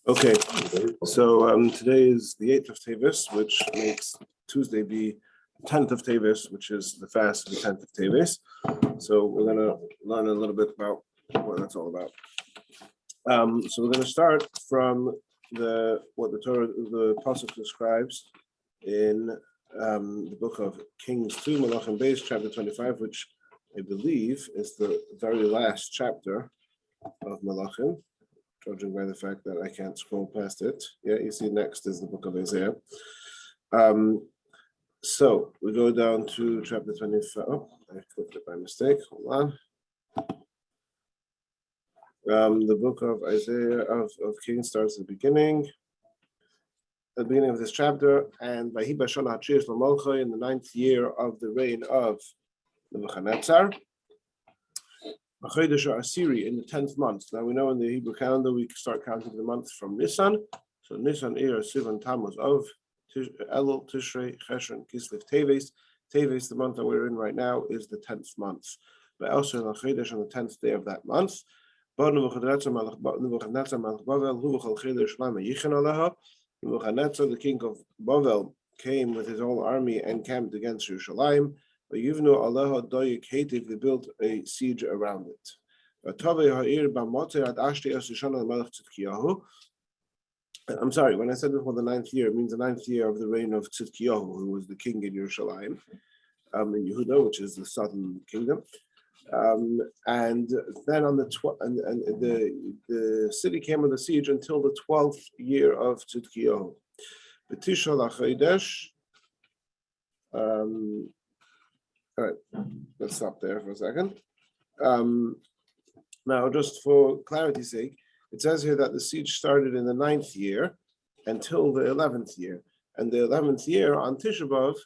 Okay, so today is the 8th of Tevis, which makes Tuesday be 10th of Tevis, which is the fast of the 10th of Tevis. So we're going to learn a little bit about what that's all about. So we're going to start from what the Torah, the Pasuk describes in the book of Kings 2, Malachim Beis, chapter 25, which I believe is the very last chapter of Malachim, judging by the fact that I can't scroll past it. Yeah, you see next is the book of Ezra. So we go down to chapter 25. Oh, I clicked it by mistake. Hold on. The book of Isaiah of Kings starts at the beginning of this chapter, and Vahi Bashana Hachir Shlomo in the 9th year of the reign of Nebuchadnezzar. Asiri in the 10th month. Now we know in the Hebrew calendar we start counting the months from Nisan. So Nisan, Iyar, Sivan, Tammuz, Av, Elul, Tishrei, Cheshvan, Kislev, Teves. Teves, the month that we're in right now, is the 10th month. But also on the 10th day of that month. Nebuchadnezzar, the king of Bavel, came with his whole army and camped against Jerusalem. They built a siege around it. I'm sorry, when I said before the 9th year, it means the 9th year of the reign of Tzidkiyahu, who was the king in Jerusalem, in Yehuda, which is the southern kingdom. And then on the city came under siege until the 12th year of Tzidkiyahu. All right, let's stop there for a second. Now, just for clarity's sake, it says here that the siege started in the 9th year until the 11th year. And the 11th year on Tisha B'Av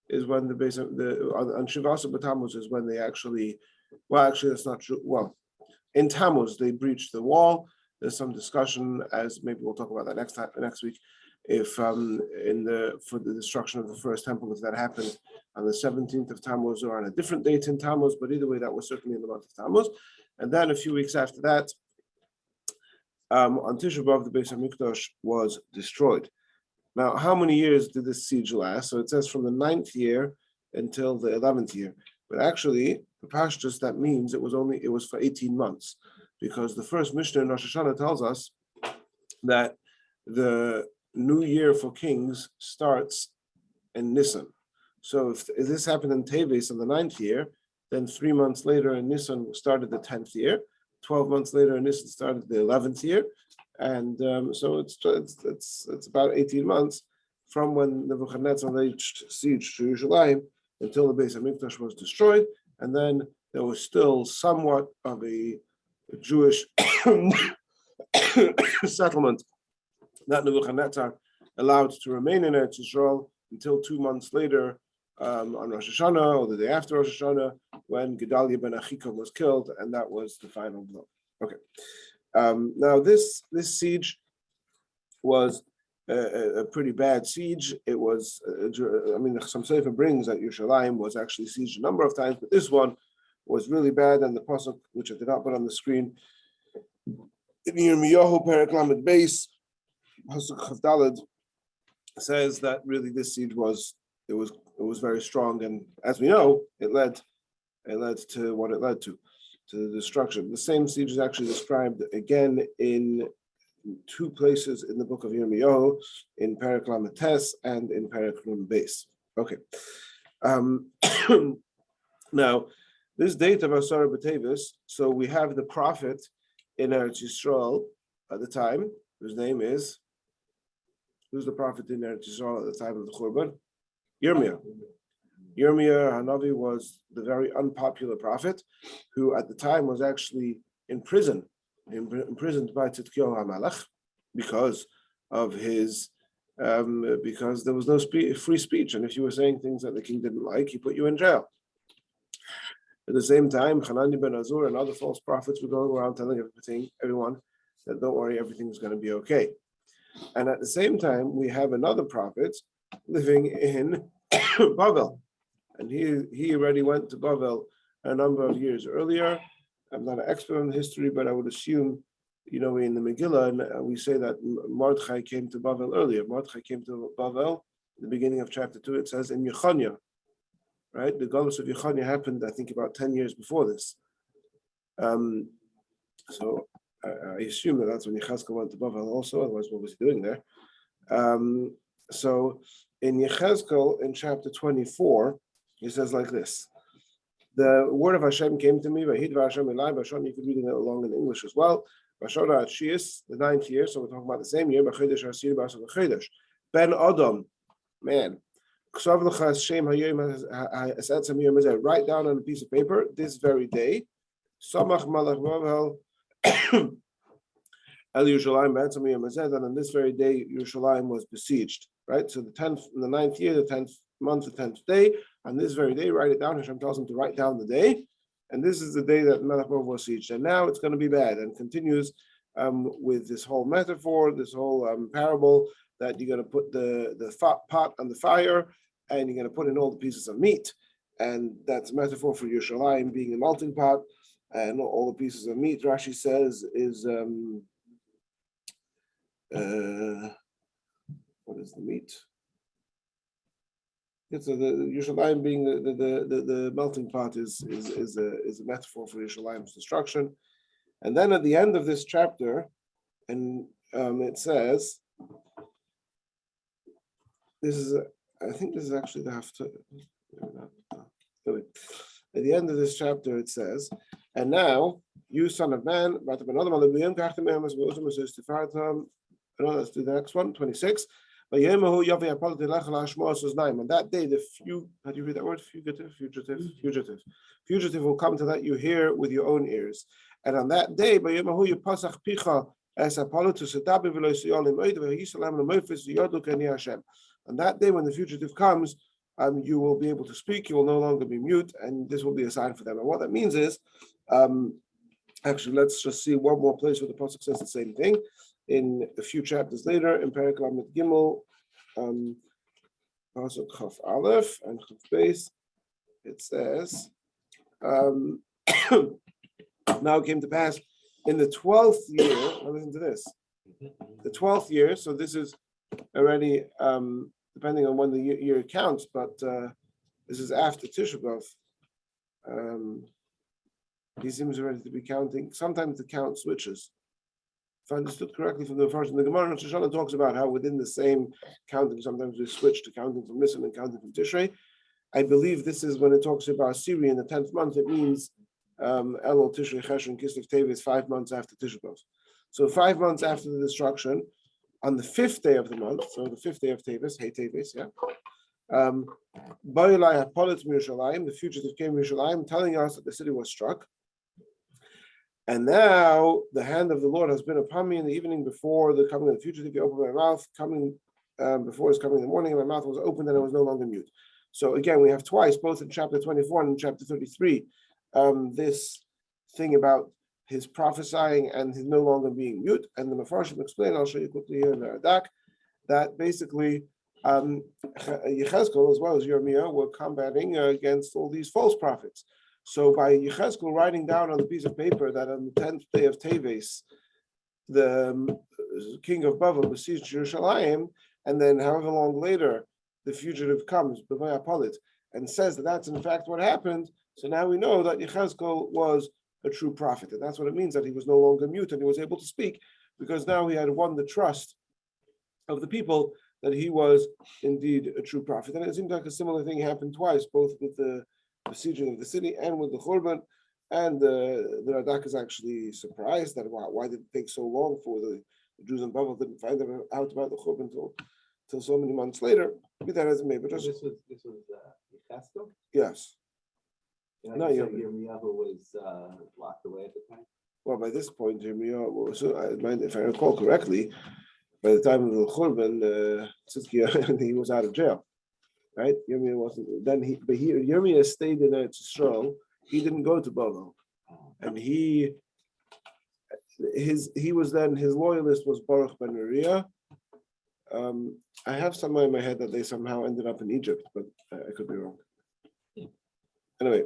is when on Shivasa B'Tammuz is when they actually that's not true. Well, in Tammuz, they breached the wall. There's some discussion, as maybe we'll talk about that next week, if for the destruction of the first temple, if that happened on the 17th of Tammuz or on a different date in Tammuz, but either way, that was certainly in the month of Tammuz. And then a few weeks after that, on Tisha B'Av, the Beis HaMikdash was destroyed. Now, how many years did this siege last? So it says from the 9th year until the 11th year. But actually, the Pashtus, that means it was for 18 months, because the first Mishnah in Rosh Hashanah tells us that the new year for kings starts in Nisan. So if this happened in Teves in the 9th year, then 3 months later in Nisan started the 10th year. 12 months later in Nisan started the 11th year, and so it's about 18 months from when Nebuchadnezzar laid siege to Jerusalem until the Beis HaMikdash was destroyed, and then there was still somewhat of a Jewish settlement that Nebuchadnezzar allowed to remain in Eretz Yisrael until 2 months later on Rosh Hashanah, or the day after Rosh Hashanah, when Gedaliah ben Achikam was killed, and that was the final blow. Okay. Now this siege was a pretty bad siege. It was, some Sefer brings that Yerushalayim was actually sieged a number of times, but this one was really bad. And the pasuk, which I did not put on the screen, in Yirmiyahu Perek Lamed Beis, pasuk Chavdalad, says that really this siege was very strong, and as we know, it led to what it led to the destruction. The same siege is actually described again in 2 places in the book of Yirmiyahu, in Perek Lamed Tes and in Perek Nun Beis. Okay. Now, this date of Asara B'Tevis, so we have the prophet in Eretz Yisrael at the time, whose name is, who's the prophet in Eretz Yisrael at the time of the Churban? Yirmiyah. Yirmiyah Hanavi was the very unpopular prophet, who at the time was actually imprisoned by Tzidkiyahu HaMelech because of his because there was no free speech, and if you were saying things that the king didn't like, he put you in jail. At the same time, Hanani ben Azur and other false prophets were going around telling everyone that don't worry, everything's going to be okay. And at the same time, we have another prophet living in Bavel, and he already went to Bavel a number of years earlier. I'm not an expert on history, but I would assume in the Megillah, and we say that Mordechai came to Bavel earlier. Mordechai came to Bavel in the beginning of chapter 2. It says in Yechonia, right? The Golus of Yechonia happened, I think, about 10 years before this. So I assume that's when Yechezkel went to Bavel also. Otherwise, what was he doing there? So in Yechezkel, in chapter 24, he says like this. The word of Hashem came to me, Vahid Hashem Elai, you could read it along in English as well. Vashona Atshiyas, the 9th year, so we're talking about the same year, B'chedesh Asir B'asar B'chedesh. Ben Adam, man, write down on a piece of paper this very day. Samach Malach Bavel El Yerushalayim B'etzem Yom, and on this very day Yerushalayim was besieged. Right, so the 10th, in the 9th year, the 10th month, the 10th day. On this very day, write it down. Hashem tells him to write down the day, and this is the day that Melech Bavel was besieged. And now it's going to be bad, and continues with this whole metaphor, this whole parable that you're going to put the pot on the fire, and you're going to put in all the pieces of meat, and that's a metaphor for Yerushalayim being a melting pot, and all the pieces of meat. Rashi says is what is the meat? So the Yerushalayim being the melting pot is a metaphor for Yerushalayim's destruction. And then at the end of this chapter, and it says, I think this is actually the haftarah. At the end of this chapter, it says, and now, you son of man, let's do the next one, 26. On that day, how do you read that word? Fugitive will come to let you hear with your own ears. And on that day, on that day, when the fugitive comes, you will be able to speak. You will no longer be mute, and this will be a sign for them. And what that means is, actually, let's just see one more place where the pasuk says the same thing. In a few chapters later, in Perek Lamed Gimel, pasuk Chaf Aleph and Chaf Beis, it says, now it came to pass in the 12th year. Now listen to this. The 12th year. So this is already depending on when the year counts, but this is after Tisha B'av. He seems already to be counting. Sometimes the count switches. If I understood correctly from the version, the Gemara in Shoshana talks about how within the same counting, sometimes we switch to counting from Nisan and counting from Tishrei. I believe this is when it talks about Syria in the 10th month, it means Elul, Tishrei, Cheshvan, Kislev, Teves, 5 months after Tisha B'av. So 5 months after the destruction, on the 5th day of the month, so the 5th day of Teves, Hey Teves, yeah. Ba'ilai HaPolit Yerushalayim, the fugitive came to Yerushalayim, telling us that the city was struck. And now the hand of the Lord has been upon me in the evening before the coming of the fugitive. He opened my mouth, before his coming in the morning, and my mouth was opened and I was no longer mute. So again, we have twice, both in chapter 24 and in chapter 33, this thing about his prophesying and his no longer being mute. And the Mefarshim explain, I'll show you quickly here in the Radak, that basically Yechezkel as well as Yirmiyah were combating against all these false prophets. So by Yechezkel writing down on the piece of paper that on the 10th day of Teves, the king of Bavel besieged Jerusalem, and then however long later the fugitive comes, B'vaya Polit, and says that that's in fact what happened. So now we know that Yechezkel was a true prophet, and that's what it means that he was no longer mute and he was able to speak, because now he had won the trust of the people that he was indeed a true prophet. And it seems like a similar thing happened twice, both with the besieging of the city and with the Churban. And the Radak is actually surprised that why did it take so long for the Jews in Babel didn't find out about the Churban until so many months later. Be that as it may, but just this was Yechezkel? Yes. No, Yirmiyahu was locked away at the time. Well, by this point, Yirmiyahu, if I recall correctly, by the time of the Churban, he was out of jail. Right? Yirmiyah wasn't. Then Yirmiyah stayed in Eretz Yisrael. He didn't go to Babel, and he was then, his loyalist was Baruch ben Uriah. I have somewhere in my head that they somehow ended up in Egypt, but I could be wrong. Anyway,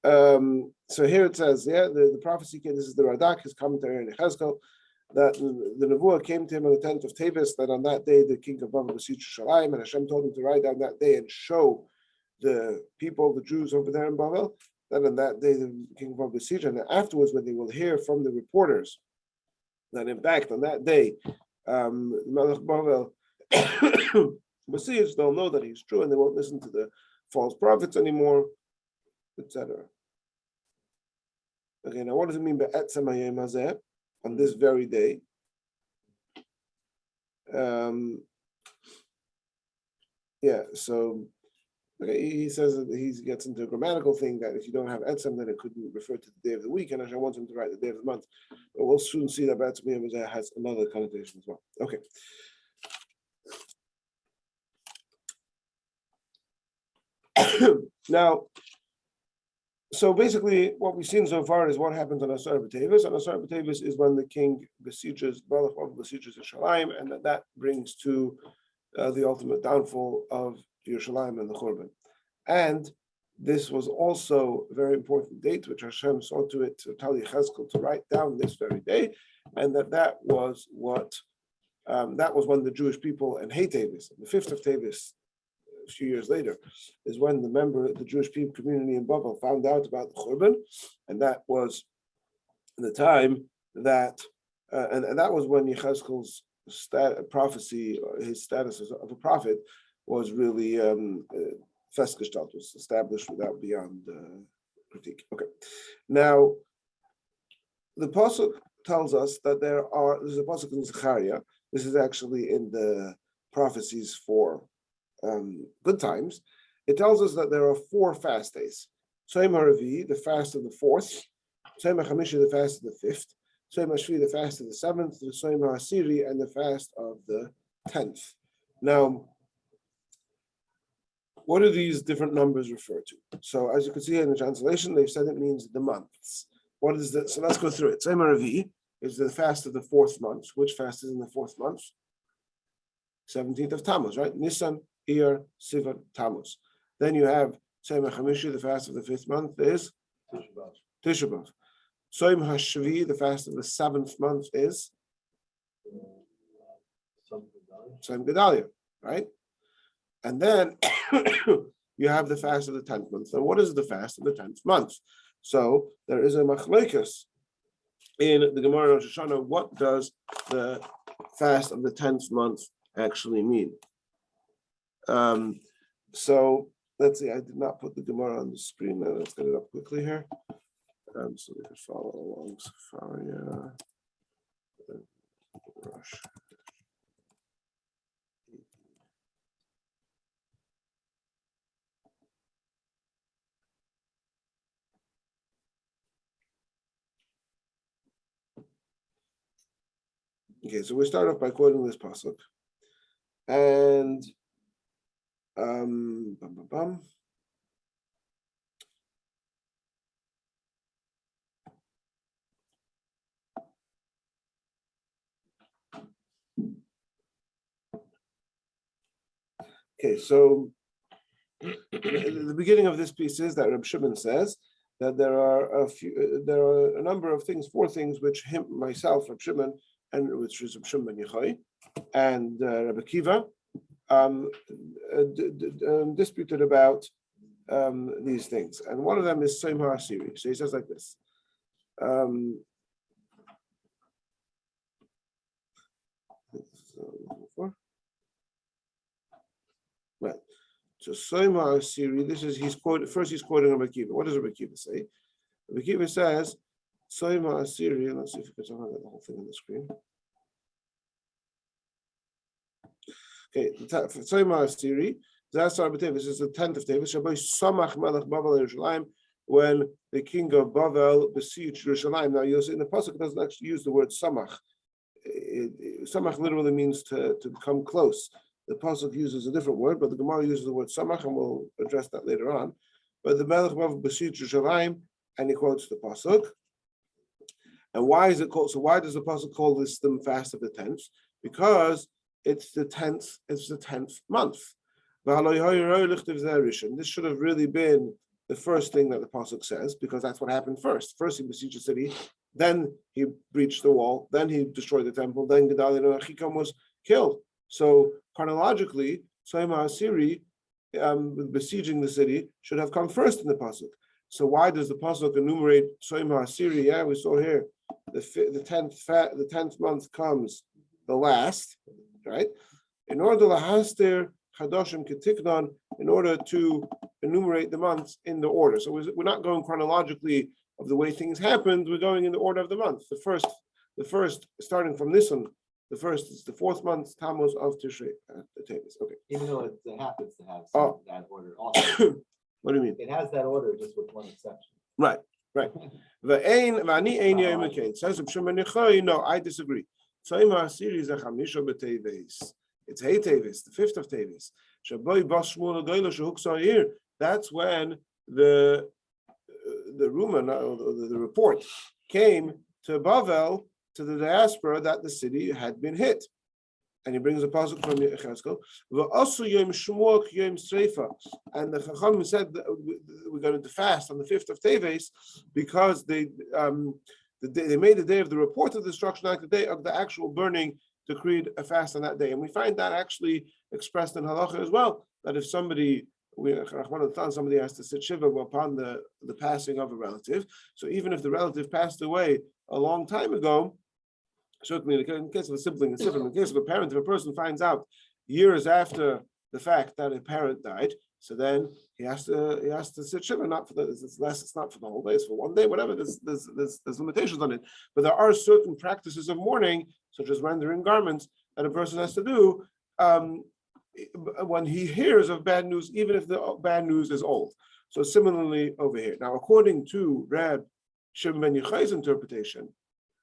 So here it says, the prophecy came, this is the Radak, his commentary on Yechezkel, that the Nevuah came to him on the 10th of Tevis, that on that day the king of Babel besieged Jerusalem, and Hashem told him to write down that day and show the people, the Jews over there in Babel, that on that day the king of Babel besieged, and afterwards when they will hear from the reporters that in fact on that day Melech Babel besieged, they'll know that he's true and they won't listen to the false prophets anymore, etc. Okay, now what does it mean by Etzem Hayom Hazeh, on this very day? So okay, he says that he gets into a grammatical thing that if you don't have Etzem, then it couldn't refer to the day of the week, and Hashem wants him to write the day of the month. But we'll soon see that Etzem Hayom Hazeh has another connotation as well. Okay. Now, so basically, what we've seen so far is what happens on Asara B'Tevis. And Asara B'Tevis is when the king besieges Yerushalayim, and that brings to the ultimate downfall of Yerushalayim and the Churban. And this was also a very important date, which Hashem saw to it to tell Yechezkel to write down this very day, and that was what that was when the Jewish people in Hey Tevis, the 5th of Tevis, a few years later, is when the Jewish people community in Babel found out about the Churban, and that was the time that, and that was when Yechezkel's prophecy, his status of a prophet, was really festgestellt, was established without beyond critique. Okay, now the pasuk tells us that this is a pasuk in Zechariah. This is actually in the prophecies for good times. It tells us that there are 4 fast days. Tzom HaRevi, the fast of the 4th. Tzom HaChamishi, the fast of the 5th. Tzom HaShvi, the fast of the 7th. The Tzom HaAsiri, and the fast of the 10th. Now, what do these different numbers refer to? So, as you can see in the translation, they've said it means the months. What is that? So let's go through it. Tzom HaRevi is the fast of the 4th month. Which fast is in the 4th month? 17th of Tammuz, right? Nisan, Iyar, Sivan, Tammuz. Then you have Tzom HaChamishi, the fast of the 5th month is Tisha B'Av. Tzom HaShvi, the fast of the 7th month is Tzom Gedalia, right? And then you have the fast of the 10th month. So what is the fast of the 10th month? So there is a machlokes in the Gemara Rosh Hashanah. What does the fast of the 10th month actually mean? So let's see, I did not put the Gemara on the screen. Now let's get it up quickly here. So we can follow along. Safaria, Rosh. Okay, so we start off by quoting this pasuk, and okay, so the beginning of this piece is that Rabbi Shimon says that there are a number of things, 4 things, which myself, Rabbi Shimon, and which is Rabbi Shimon ben Yochai, and Rabbi Kiva disputed about these things, and one of them is Tzom HaAsiri. So he says like this. Right. So Tzom HaAsiri. This is he's quoting Rabbi Kiva. What does Rabbi Kiva say? Rabbi Kiva says Tzom HaAsiri. Let's see if we can somehow get the whole thing on the screen. Okay, Tzom HaAsiri. This is the 10th of Tevis. Samach Melech Babel Yerushalayim, when the king of Babel besieged Yerushalayim. Now you'll see in the pasuk it doesn't actually use the word Samach. Samach literally means to come close. The pasuk uses a different word, but the Gemara uses the word Samach, and we'll address that later on. But the Melech Babel besieged Yerushalayim, and he quotes the pasuk. And why is it called? So why does the pasuk call this the fast of the 10th? Because it's the 10th. It's the 10th month. This should have really been the first thing that the pasuk says, because that's what happened first. First he besieged the city, then he breached the wall, then he destroyed the temple, then Gedaliah ben Achikam was killed. So chronologically, Tzayim HaAsiri, besieging the city, should have come first in the pasuk. So why does the pasuk enumerate Tzayim HaAsiri? Yeah, we saw here the 10th month comes the last, right? In order lahaster Chadoshim Ketiknon, in order to enumerate the months in the order. So we're not going chronologically of the way things happened. We're going in the order of the month. The first, starting from Nisan, the first is the 4th month, Tammuz of Tishrei. Okay. Even though it happens to have that order also. What do you mean? It has that order just with one exception. Right. Says no, I disagree. It's Hey Tevis, the 5th of Tevis. That's when the rumor, the report came to Bavel, to the diaspora, that the city had been hit. And he brings a pasuk from Yechezkel. And the Chacham said that we're going to fast on the 5th of Teves because they made the day of the report of the destruction like the day of the actual burning, decreed a fast on that day. And we find that actually expressed in halacha as well, that if somebody has to sit shiva upon the passing of a relative, so even if the relative passed away a long time ago, certainly in the case of a sibling, it's different. In the case of a parent, if a person finds out years after the fact that a parent died, so then he has to sit shiva, not for it's not for the whole day, it's for one day, whatever. There's limitations on it, but there are certain practices of mourning, such as rendering garments, that a person has to do when he hears of bad news, even if the bad news is old. So similarly over here. Now, according to Reb Shimon ben Yochai's interpretation,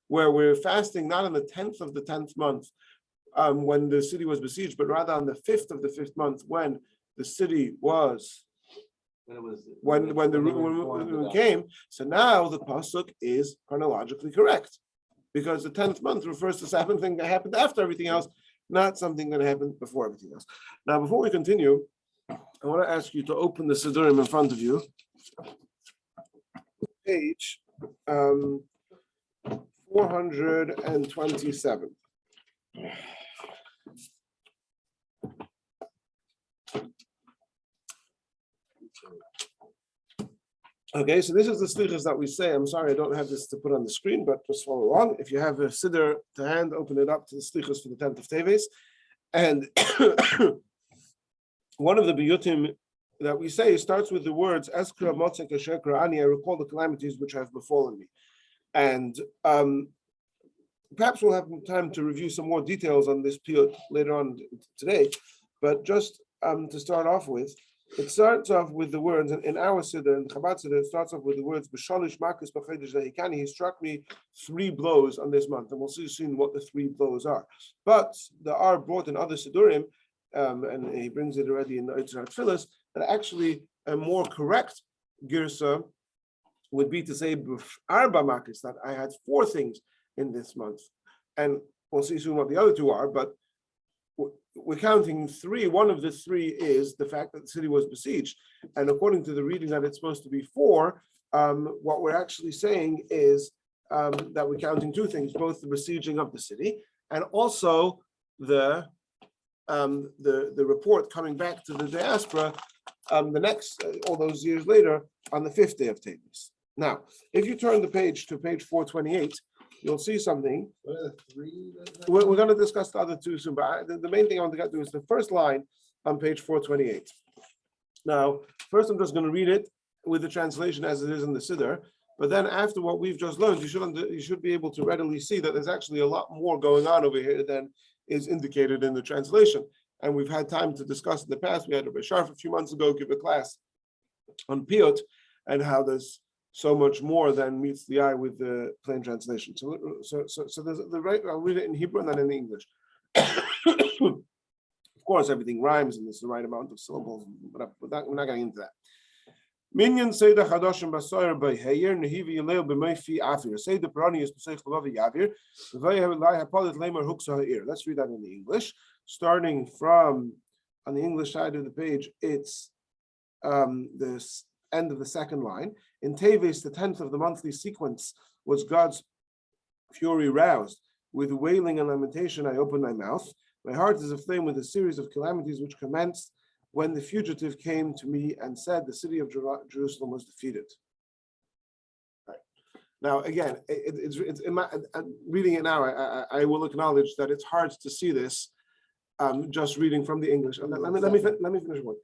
where we're fasting not on the 10th of the 10th month when the city was besieged, but rather on the 5th of the 5th month when the city was, when the rumor came. So now the pasuk is chronologically correct, because the 10th month refers to something that happened after everything else, not something that happened before everything else. Now, before we continue, I want to ask you to open the Siddurim in front of you. Page 427. Okay, so this is the slichas that we say. I'm sorry I don't have this to put on the screen, but just follow along. If you have a siddur to hand, open it up to the slichas for the 10th of Teves. And one of the biyutim that we say starts with the words, Eskra motzek asher kra'ani, I recall the calamities which have befallen me. And perhaps we'll have time to review some more details on this piyut later on today. But just to start off with, it starts off with the words, in our Siddur, in Chabad Siddur, it starts off with the words, B'shalish makus b'chodesh lehikani, he struck me 3 blows on this month, and we'll see soon what the 3 blows are. But there are brought in other Siddurim, and he brings it already in the Ezra Tfilas, that actually a more correct girsa would be to say, Arba makus, that I had 4 things in this month. And we'll see soon what the other 2 are, but we're counting 3. One of the 3 is the fact that the city was besieged. And according to the reading that it's supposed to be 4, what we're actually saying is that we're counting 2 things, both the besieging of the city and also the report coming back to the diaspora the next, all those years later, on the 5th day of Teves. Now, if you turn the page to page 428, you'll see something. What are the 3? We're going to discuss the other 2 soon, but the main thing I want to get to is the first line on page 428. Now, first I'm just going to read it with the translation as it is in the Siddur, but then after what we've just learned, you should be able to readily see that there's actually a lot more going on over here than is indicated in the translation. And we've had time to discuss in the past. We had Rabbi Sharf a few months ago give a class on piyut and how there's so much more than meets the eye with the plain translation. So there's the right. I'll read it in Hebrew and then in English. Of course, everything rhymes and there's the right amount of syllables, but we're not getting into that. Minyan Seder Chadoshim Basoyer B'Heyer Nehivi Yileo B'Meifi Afir Seder Parani is B'Seich Lavavi Yavir V'Yehevlai Hapolit Lemer Huksa Ha'ir. Let's read that in the English. Starting from on the English side of the page, it's the end of the second line. In Teves, the 10th of the monthly sequence, was God's fury roused. With wailing and lamentation, I opened my mouth. My heart is aflame with a series of calamities which commenced when the fugitive came to me and said, the city of Jerusalem was defeated. Right. Now, again, it's in my, reading it now, I will acknowledge that it's hard to see this just reading from the English. Let me finish one.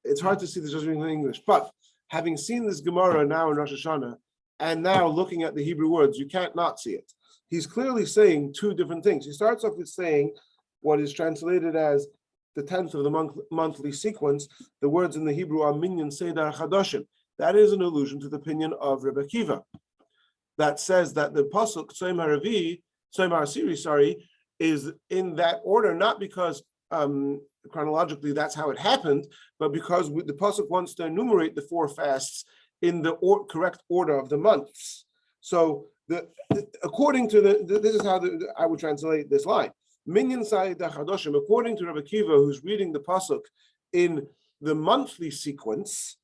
It's hard to see this just reading from the English, but having seen this Gemara now in Rosh Hashanah, and now looking at the Hebrew words, you can't not see it. He's clearly saying two different things. He starts off with saying what is translated as the 10th of the monthly sequence. The words in the Hebrew are Minyan Seder Chadoshim. That is an allusion to the opinion of Rebbe Akiva that says that the pasuk Tzom HaSiri, is in that order, not because chronologically that's how it happened, but because the pasuk wants to enumerate the 4 fasts in the correct order of the months. So according to this is how I would translate this line. Minyan Seder Chadoshim, according to Rabbi Akiva, who's reading the pasuk in the monthly sequence,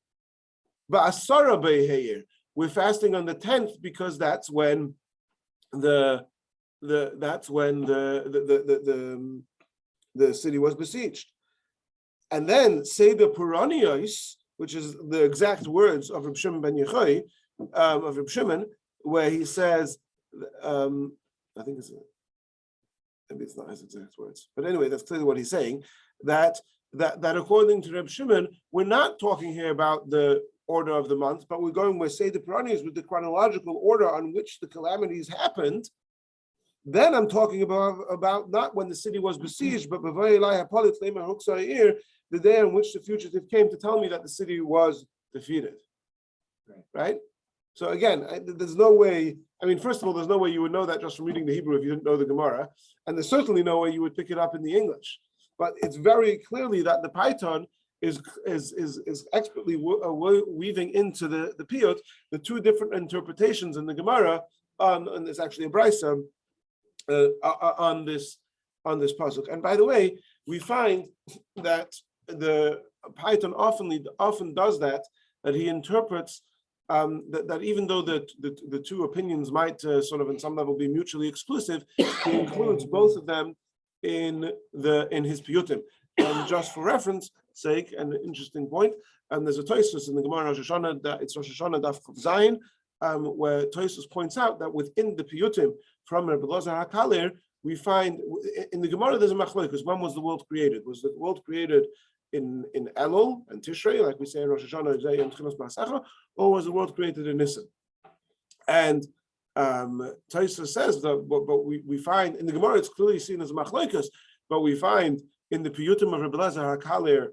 Asara Beheir, we're fasting on the 10th because that's when the city was besieged. And then Seder Puranios, which is the exact words of Reb Shimon ben Yochai, of Reb Shimon, where he says, I think maybe it's not his exact words, but anyway, that's clearly what he's saying, that according to Reb Shimon, we're not talking here about the order of the month, but we're going with Seder Puranios with the chronological order on which the calamities happened. Then I'm talking about not when the city was besieged, but the day on which the fugitive came to tell me that the city was defeated. Right? So again, there's no way, first of all, there's no way you would know that just from reading the Hebrew if you didn't know the Gemara, and there's certainly no way you would pick it up in the English. But it's very clearly that the Python is expertly weaving into the Piyut the two different interpretations in the Gemara and it's actually a brisa on this pasuk. And by the way, we find that the Python often does that he interprets that even though the two opinions might sort of in some level be mutually exclusive, he includes both of them in his piyutim. And just for reference sake, an interesting point, and there's a Tosfos in the Gemara Rosh Hashanah, that it's Rosh Hashanah Daf Chav Zayin, where Tosfos points out that within the piyutim from Rabbi Elazar HaKaler, we find in the Gemara there's a machlokes. When was the world created? Was the world created in Elul and Tishrei, like we say in Rosh Hashanah, Zay and Tchilas B'Asachar, or was the world created in Nisan? And Tosfos says that, but we find in the Gemara it's clearly seen as a machlokes, but we find in the piyutim of Rabbi Elazar HaKaler,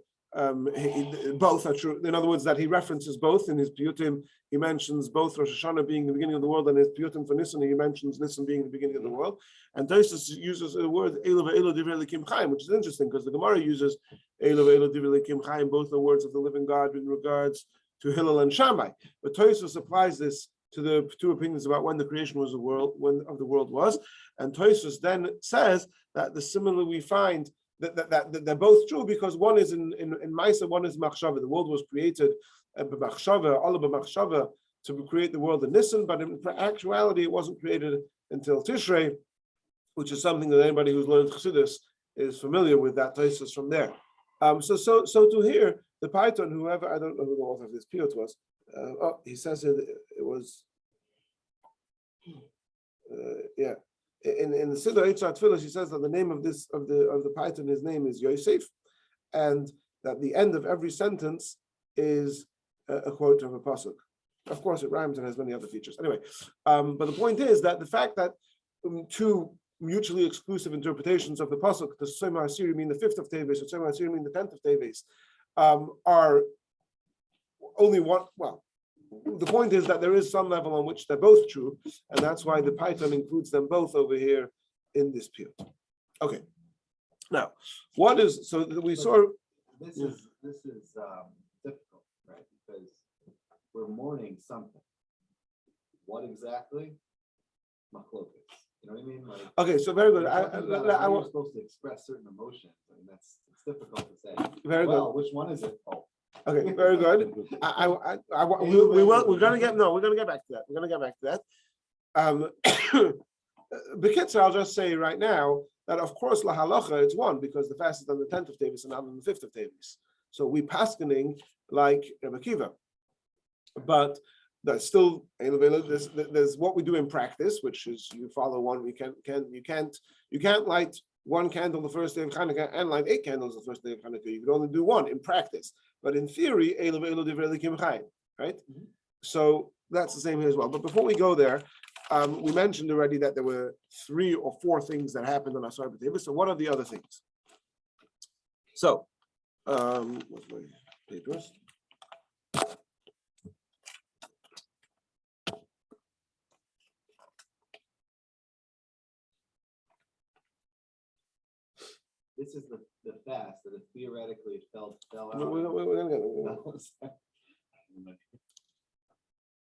both are true. In other words, that he references both in his piyutim. He mentions both Rosh Hashanah being the beginning of the world, and his piyutim for Nisan, he mentions Nisan being the beginning of the world. And Tosfos uses the word Elu ve'elu divrei Elokim Chaim, which is interesting because the Gemara uses Elu ve'elu divrei Elokim Chaim, both the words of the living God in regards to Hillel and Shammai. But Tosfos applies this to the two opinions about when the creation was the world was. And Tosfos then says that similarly we find that they're both true because one is in Maisa, one is Machshava. The world was created b'Machshava, Allah b'Machshava, to create the world in Nisan, but in actuality it wasn't created until Tishrei, which is something that anybody who's learned Chassidus is familiar with, that Tosfos from there. So to hear the Python, whoever, I don't know who the author of this piyut was. He says it was yeah. In the Siddur Eitzah Tfilah, she says that the name of the Python, his name is Yosef, and that the end of every sentence is a quote of a pasuk. Of course, it rhymes and has many other features. Anyway, but the point is that the fact that two mutually exclusive interpretations of the pasuk, the Tzom HaSiri mean the 5th of Teves, or Tzom HaSiri mean the 10th of Teves, are only one. Well, the point is that there is some level on which they're both true, and that's why the Python includes them both over here in this piyut. Okay. Now, what is so we saw? This is difficult, right? Because we're mourning something. What exactly? Machlokas. You know what I mean? Like, okay, so very good. You're supposed to express certain emotions, and it's difficult to say. Very good. Which one is it? Oh, Okay, very good. We're gonna get back to that. We're gonna get back to that. Bekitzer, I'll just say right now that of course la halacha it's one because the fast is on the 10th of Tevis and not on the 5th of Tevis. So we paskening like Rebbe Kiva, but that's still there's what we do in practice, which is you follow one. You can't light one candle the first day of Hanukkah and light 8 candles the first day of Hanukkah. You can only do one in practice, but in theory, right? Mm-hmm. So that's the same here as well. But before we go there, we mentioned already that there were 3 or 4 things that happened on Asara B'Tevis. So what are the other things? So, what's my papers? This is the fast that it theoretically fell out. We're gonna get it.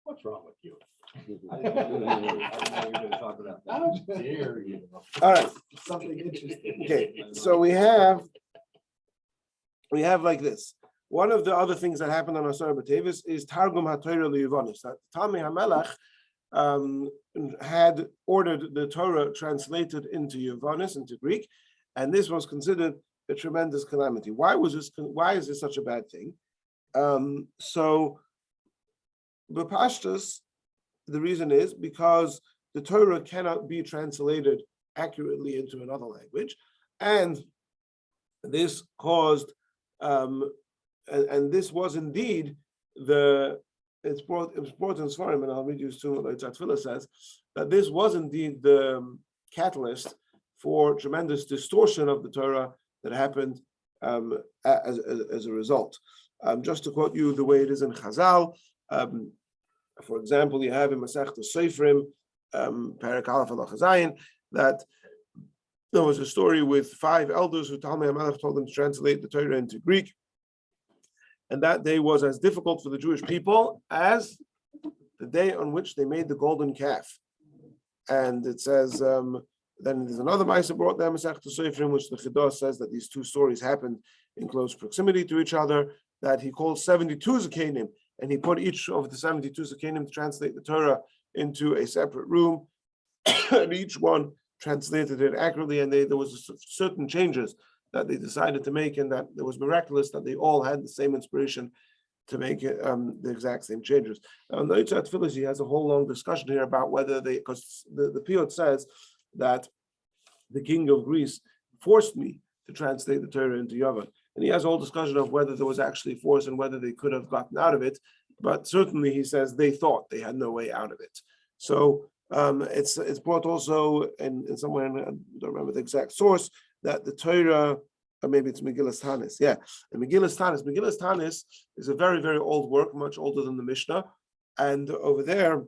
What's wrong with you? I didn't know we were going to talk about that. How dare you? All right. Something interesting. Okay, so we have like this. One of the other things that happened on Asara B'Tevis is Targum HaTorah LiYuvanis. That Talmei HaMelech had ordered the Torah translated into Yuvanis, into Greek, and this was considered a tremendous calamity. Why is this such a bad thing? So B'Pashtus, the reason is because the Torah cannot be translated accurately into another language, and this caused, and this was indeed it was brought in Svarim, and I'll read you soon what Tzatfila says, that this was indeed the catalyst for tremendous distortion of the Torah that happened as a result. Just to quote you the way it is in Chazal, for example, you have in Masechta Seifrim, Perek Aleph Halacha Zayin, that there was a story with 5 elders who Talmei HaMelech told them to translate the Torah into Greek, and that day was as difficult for the Jewish people as the day on which they made the golden calf. And it says, then there's another Maisa brought there, Masechta Seifrim, which the Chidah says that these 2 stories happened in close proximity to each other, that he called 72 Zakenim, and he put each of the 72 Zakenim to translate the Torah into a separate room, and each one translated it accurately, and there was certain changes that they decided to make, and that it was miraculous that they all had the same inspiration to make it, the exact same changes. On the Eitzat Tfilah, he has a whole long discussion here about whether because the Piyot says that the king of Greece forced me to translate the Torah into Yavan. And he has a whole discussion of whether there was actually force and whether they could have gotten out of it. But certainly he says they thought they had no way out of it. So it's brought also in somewhere, I don't remember the exact source, that the Torah, or maybe it's Megillas Tanis. Yeah, and Megillas Tanis is a very, very old work, much older than the Mishnah. And over there,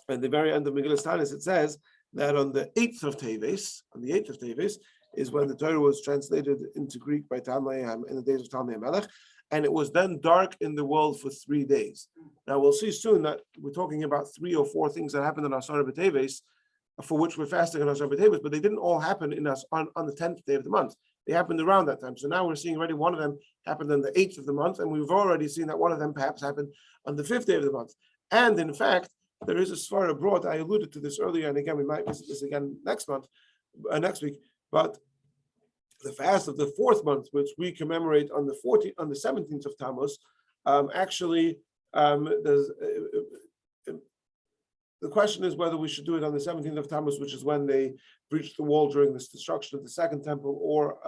at the very end of Megillas Tanis, it says that on the 8th of Teves, is when the Torah was translated into Greek by Talmei in the days of Talmei HaMelech, and it was then dark in the world for 3 days. Now we'll see soon that we're talking about 3 or 4 things that happened on Asara B'Tevis, for which we're fasting on Asara B'Tevis, but they didn't all happen on the 10th day of the month. They happened around that time. So now we're seeing already one of them happened on the 8th of the month, and we've already seen that one of them perhaps happened on the 5th day of the month. And in fact, there is a Svara abroad. I alluded to this earlier, and again, we might visit this again next week. But the fast of the 4th month, which we commemorate on the 17th of Tammuz, actually, the question is whether we should do it on the 17th of Tammuz, which is when they breached the wall during this destruction of the 2nd temple, or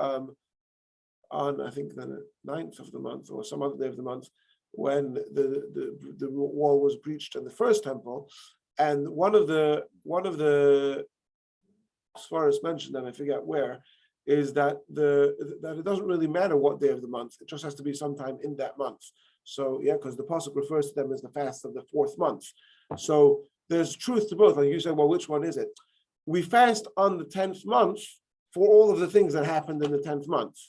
on, I think, the 9th of the month or some other day of the month, when the wall was breached in the 1st temple. And one of the as far as mentioned, and I forget where, is that that it doesn't really matter what day of the month, it just has to be sometime in that month. So yeah, because the pasuk refers to them as the fast of the 4th month. So there's truth to both. Like you said, well, which one is it? We fast on the 10th month for all of the things that happened in the 10th month.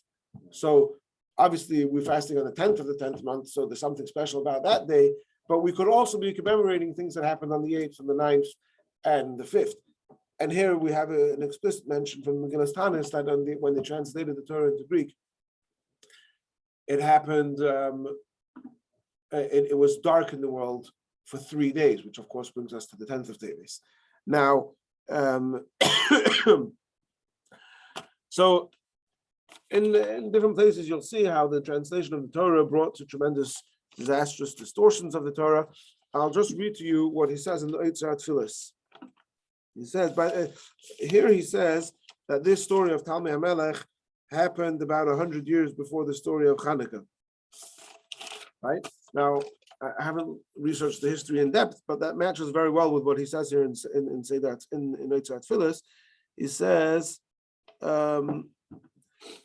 So obviously we're fasting on the 10th of the 10th month, so there's something special about that day, but we could also be commemorating things that happened on the 8th and the 9th and the 5th. And here we have an explicit mention from Megillas Tanis that when they translated the Torah into Greek, it happened it was dark in the world for 3 days, which of course brings us to the 10th of Teves. Now, so in different places, you'll see how the translation of the Torah brought to tremendous disastrous distortions of the Torah. I'll just read to you what he says in the Ezra Tfilis. He says, here he says that this story of Talmei HaMelech happened about 100 years before the story of Hanukkah. Right? Now, I haven't researched the history in depth, but that matches very well with what he says here in say that in Ezra Tfilis. He says, the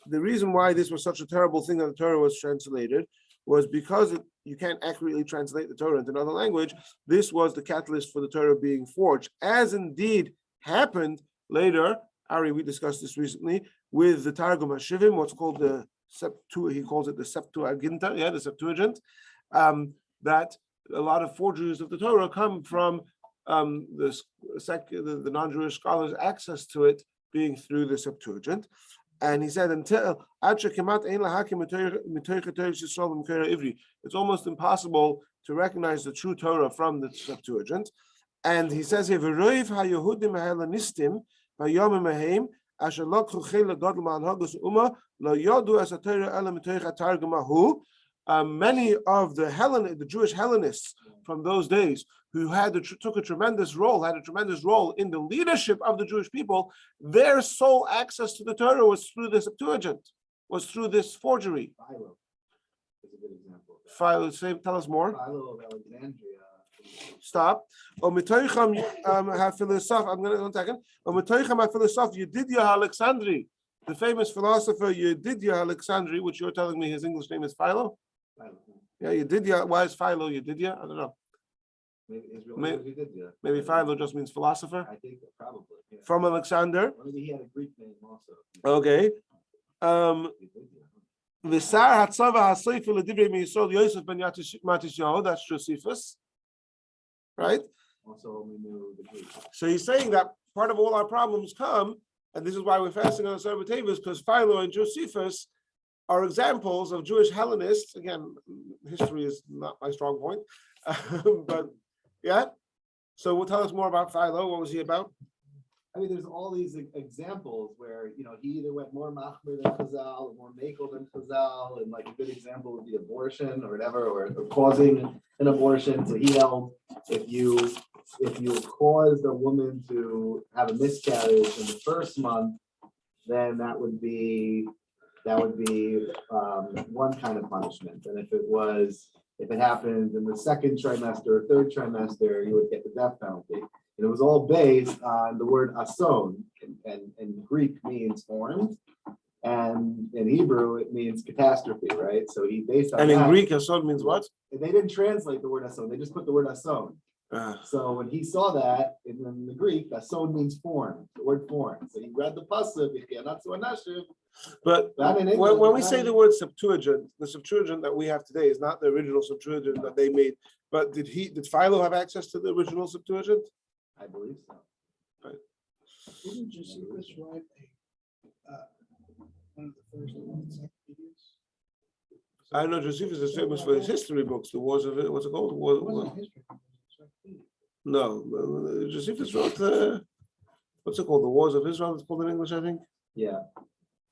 reason why this was such a terrible thing that the Torah was translated was because you can't accurately translate the Torah into another language. This was the catalyst for the Torah being forged, as indeed happened later. Ari, we discussed this recently with the Targum HaShivim, what's called the he calls it the Septuaginta, the Septuagint, that a lot of forgeries of the Torah come from the non-Jewish scholars' access to it being through the Septuagint. And he said, until it's almost impossible to recognize the true Torah from the Septuagint. And he says here, many of the Jewish Hellenists from those days who took a tremendous role in the leadership of the Jewish people, their sole access to the Torah was through the Septuagint, was through this forgery. Philo is a good example of that. Philo, tell us more. Philo of Alexandria. Stop. I'm going to 1 second. Yedidya Alexandri, the famous philosopher Yedidya Alexandri, which you're telling me his English name is Philo? Yeah, Yedidya. Why is Philo Yedidya? I don't know. Maybe Philo just means philosopher. I think probably. Yeah. From Alexander. Maybe he had a Greek name also. Okay. Visar Hatzava Haseifer L'Divrei Yisrael Yosef ben Matisyahu. That's Josephus, right? Also, we knew the Greek. So he's saying that part of all our problems come, and this is why we're fasting on Asara B'Teves, because Philo and Josephus are examples of Jewish Hellenists. Again, history is not my strong point, but yeah. So we'll tell us more about Philo. What was he about? I mean, there's all these examples where, he either went more machmir than Chazal or more makel than Chazal, and like a good example would be abortion or whatever, or causing an abortion. So he held if you caused a woman to have a miscarriage in the first month, then that would be one kind of punishment. And if it happened in the second trimester or third trimester, you would get the death penalty. And it was all based on the word ason, and Greek means formed, and in Hebrew it means catastrophe, right? So he based on and that. In Greek, ason means what? They didn't translate the word ason; they just put the word ason. So when he saw that in the Greek, ason means formed, the word formed. So he read the pasuk, but when we say the word Septuagint, the Septuagint that we have today is not the original Septuagint that they made. But did Philo have access to the original Septuagint? I believe so. Right. Didn't Josephus write one of the first encyclopedias? I know Josephus is famous for his history books. The Wars of it. What's it called? It wasn't history. No, Josephus wrote what's it called? The Wars of Israel. It's called in English, I think. Yeah.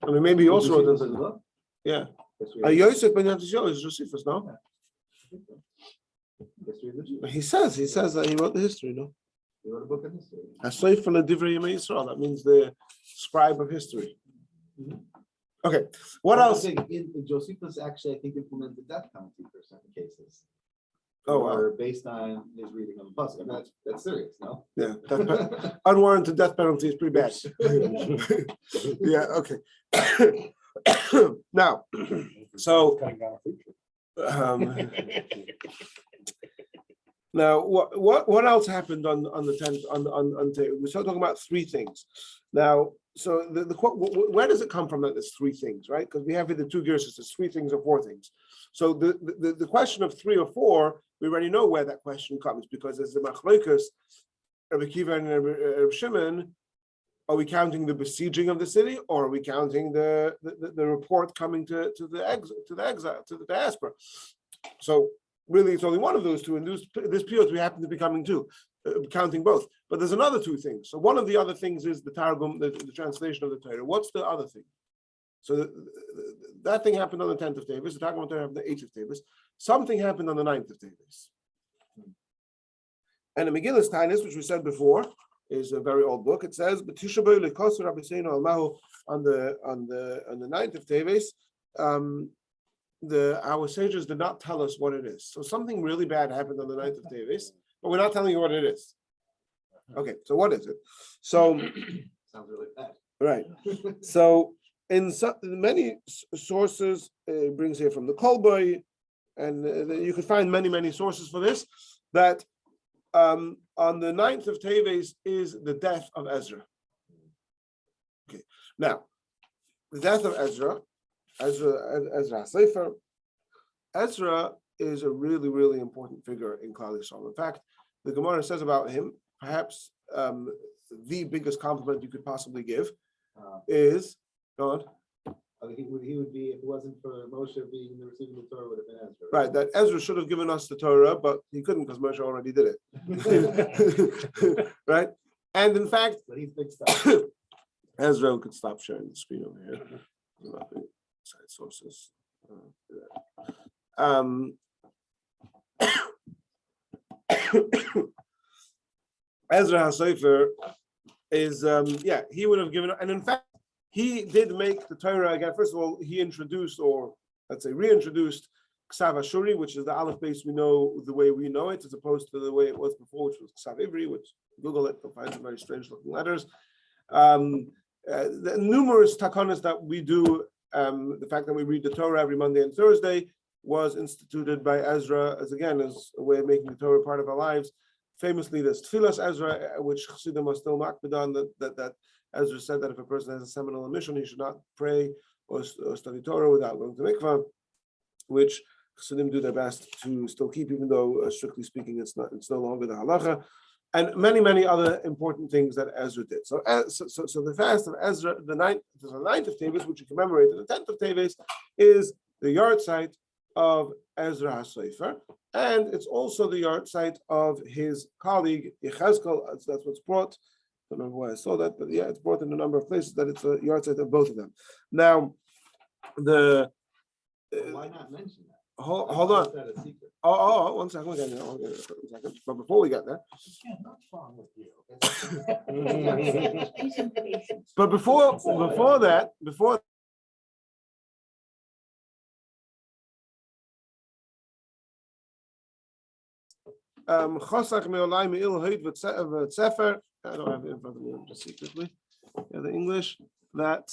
I mean, maybe he also wrote Josephus' this. book? Yeah. History Yosef ben Yatisyahu is Josephus, no? History of the Jews. He says that he wrote the history, no? He wrote a book of history. Haseifer L'Divrei Yisrael. That means the scribe of history. Okay. What else? Josephus actually, I think, implemented the death penalty for certain cases. Oh, wow. Or based on his reading of the pasuk. I mean, that's serious, no? Yeah. Unwarranted death penalty is pretty bad. Yeah. Okay. Now, so. Now, what else happened on the 10th? We're still talking about 3 things. Now, so where does it come from that there's 3 things, right? Because we have here the 2 gears, there's 3 things or 4 things. So the question of 3 or 4, we already know where that question comes, because there's the machlokas, Rabbi Kiva and Rabbi Shimon. Are we counting the besieging of the city, or are we counting the report coming to the exile, to the diaspora? So really it's only one of those two. In this period, we happen to be counting both. But there's another two things. So one of the other things is the Targum, the translation of the Torah. What's the other thing? So that thing happened on the 10th of Teves. The Targum of Torah happened on the 8th of Teves. Something happened on the 9th of Teves. And the Megillus Tainis, which we said before, is a very old book. It says, on the 9th of Teves, our sages did not tell us what it is. So something really bad happened on the 9th of Teves, but we're not telling you what it is. Okay, so what is it? So Sounds really bad. right. So in many sources, it brings here from the Kolboy, and you can find many sources for this, that on the 9th of Teves is the death of Ezra. Okay, now the death of Ezra Sefer. Ezra is a really important figure in Klal Yisrael. In fact, the Gemara says about him, perhaps the biggest compliment you could possibly give is, go on. He would be, if it wasn't for Moshe being receiving the Torah, would have been Ezra. Right, that Ezra should have given us the Torah, but he couldn't because Moshe already did it. Right? And in fact, But he's big stuff. Ezra could stop sharing the screen over here. Side sources. Ezra HaSefer is, he would have given, and in fact, he did make the Torah again. First of all, he introduced, or let's say reintroduced, Ksav Ashuri, which is the Aleph base we know the way we know it, as opposed to the way it was before, which was Ksav Ivri, which Google it, you'll find some very strange looking letters. The numerous takonas that we do, the fact that we read the Torah every Monday and Thursday was instituted by Ezra as a way of making the Torah part of our lives. Famously, there's Tfilas Ezra, which Chassidim are still makbid on, that Ezra said that if a person has a seminal emission, he should not pray or study Torah without going to mikvah, which Chassidim do their best to still keep, even though strictly speaking, it's no longer the halacha, and many other important things that Ezra did. So the fast of Ezra, the 9th of Teves, which you commemorate on the 10th of Teves, is the yard site of Ezra HaSefer, and it's also the yard site of his colleague Yechezkel. That's what's brought. I don't know why I saw that, but yeah, it's brought in a number of places that it's a yard site of both of them. Now, Why not mention that? Hold on. Is that a secret? Oh, 1 second. One second. But before we get there, Yeah, what's wrong with you? but before that, Chosach me'olai me'il hoid v'tsefer. I don't have it in front of me. Just see quickly. Yeah, the English that.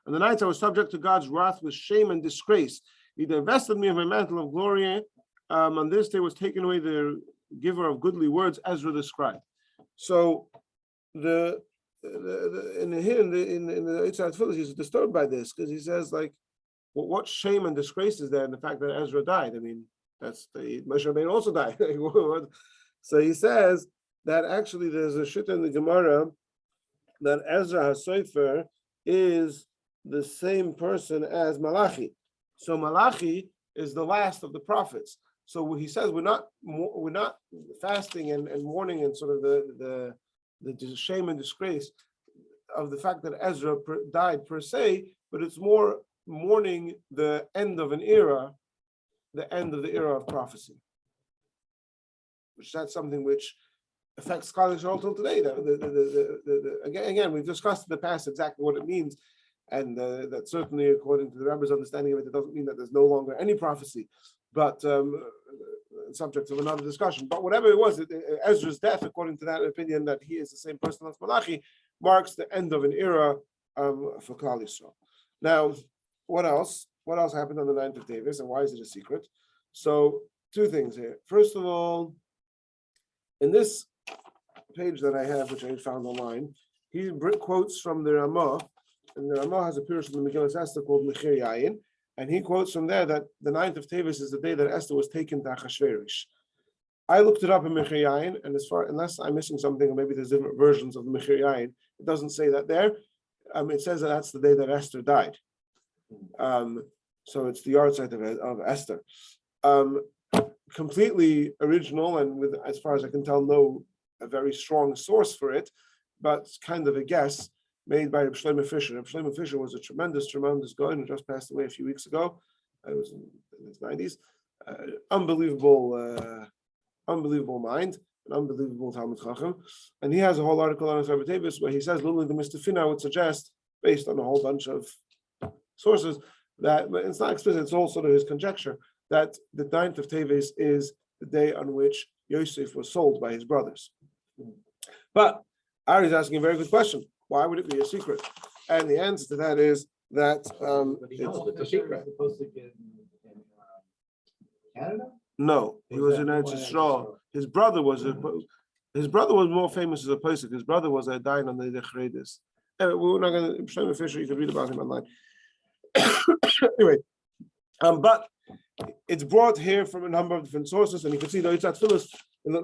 On the nights I was subject to God's wrath with shame and disgrace. He divested me of my mantle of glory. On this day was taken away the giver of goodly words, Ezra the scribe. So in the Eitzah Tfilah, he's disturbed by this because he says, like, well, what shame and disgrace is there in the fact that Ezra died? I mean, that's the Moshe Rabbeinu also died. So he says that actually there's a shit in the Gemara that Ezra HaSefer is the same person as Malachi. So Malachi is the last of the prophets. So he says we're not fasting and mourning and sort of the shame and disgrace of the fact that Ezra died per se, but it's more mourning the end of an era, the end of the era of prophecy. Which that's something which affects scholars all till today. Again, we've discussed in the past exactly what it means, and that certainly, according to the Rabbi's understanding of it, it doesn't mean that there's no longer any prophecy, but subject to another discussion. But whatever it was, Ezra's death, according to that opinion, that he is the same person as Malachi, marks the end of an era for Klal Yisrael. Now, what else? What else happened on the 9th of Teves, and why is it a secret? So, two things here. First of all, in this page that I have, which I found online, he quotes from the Ramah, and the Ramah has a pirush from the Megillah Esther called Mechir Yayin, and he quotes from there that the 9th of Teves is the day that Esther was taken to Achashverosh. I looked it up in Mechir Yayin, and unless I'm missing something, or maybe there's different versions of the Mechir Yayin, it doesn't say that there. It says that that's the day that Esther died. So it's the yard site of Esther. Completely original, and with, as far as I can tell, no a very strong source for it, but it's kind of a guess made by Reb Shlomo Fisher. Reb Shlomo Fisher was a tremendous guy who just passed away a few weeks ago. It was in his 90s. Unbelievable mind, an unbelievable Talmud Chacham, and he has a whole article on his Rebbe Tevis where he says literally the Mistafina would suggest, based on a whole bunch of sources, that, but it's not explicit, it's all sort of his conjecture, that the 9th of Teves is the day on which Yosef was sold by his brothers. But Ari is asking a very good question. Why would it be a secret? And the answer to that is that It's a secret. Supposed to get in Canada? no, he was in Eretz Yisrael. His brother was more famous as a posek. His brother was a dying on the Chredis. We're not going to Shlomo Fisher. You can read about him online. Anyway, but it's brought here from a number of different sources, and you can see the Yitzhak Tfilis.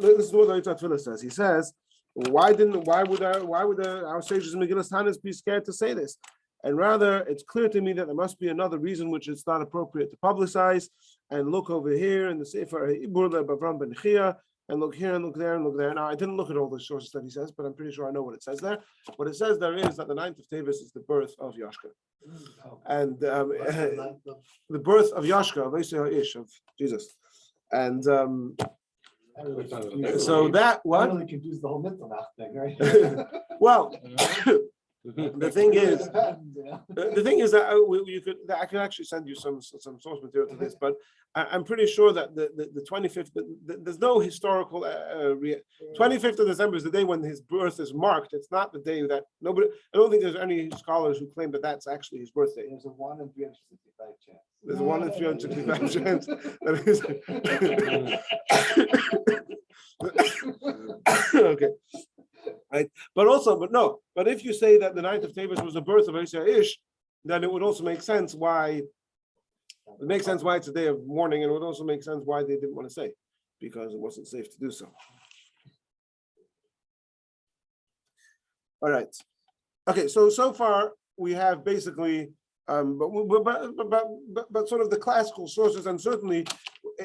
This is what the Yitzhak Tfilis says. He says, why would our sages in Megillas Tanis be scared to say this? And rather, it's clear to me that there must be another reason which it's not appropriate to publicize. And look over here in the Sefer Ibur Bavram Ben Chia, and look here and look there and look there. Now, I didn't look at all the sources that he says, but I'm pretty sure I know what it says there. What it says there is that the 9th of Teves is the birth of Yashka. And the birth of Yashka, of Esau Ish, of Jesus. And so that, what? Really confused the whole mental thing, right? Well, the thing is that I can actually send you some source material to this, but I'm pretty sure that the 25th, there's no historical 25th of December is the day when his birth is marked. It's not the day that nobody. I don't think there's any scholars who claim that that's actually his birthday. There's a 1 in 365 chance. There's a 1 in 365 chance that is. Okay. Right, but if you say that the 9th of Teves was the birth of Esau Ish, then it would also make sense why. It makes sense why it's a day of mourning, and it would also make sense why they didn't want to say, because it wasn't safe to do so. All right. Okay. So far we have basically, but sort of the classical sources, and certainly